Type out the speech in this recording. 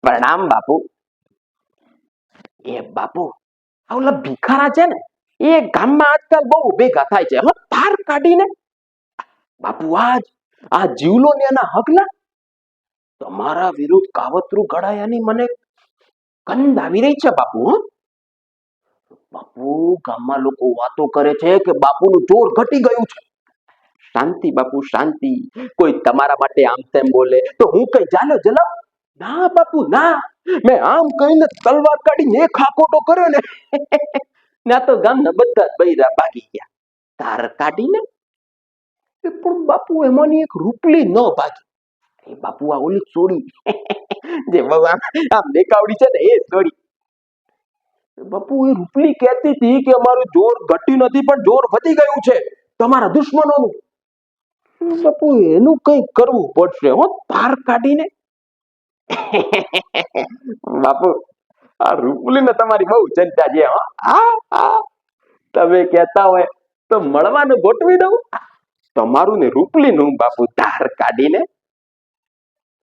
પ્રણામ બાપુ. એ બાપુ, આ ઓલા ભિખારા છે ને, એ ગામમાં આજકાલ બહુ ભેગા થાય છે. હો ધાર કાઢીને બાપુ, આ જીવલો ને એના હકના તમારા વિરુદ્ધ કાવતરું ઘડાયાની મને કંદ આવી રહી છે બાપુ. હો બાપુ, ગામમાં લોકો વાતો કરે છે કે બાપુનું જોર ઘટી ગયું છે. શાંતિ બાપુ, શાંતિ. કોઈ તમારા માટે આમ તેમ બોલે તો હું કઈ જાલો જલાવ? ના બાપુ ના, મેં આમ કહીને તલવાર કાઢીને એક હાકોટો કર્યો ને ના તો ગામના બધા જ બૈરા ભાગી ગયા. ધાર કાઢીને પણ બાપુ એમાંની એક રૂપલી ન ભાગી. એ બાપુ, આ ઓલી છોડી જે બહુ આમ દેખાવડી છે ને, એ છોડી. બાપુ, એ રૂપલી કહેતી હતી કે અમારું જોર ઘટ્યું નથી પણ જોર વધી ગયું છે તમારા દુશ્મનોનું. બાપુ, એનું કઈ કરવું પડશે. હો ધાર કાઢીને બાપુ, આ રૂપલી ને તમારી બહુ ચિંતા છે. હો તમે કહેતા હોય તો મળવાનું ગોઠવી દઉં તમારું ને રૂપલી નું બાપુ, ધાર કાઢીને.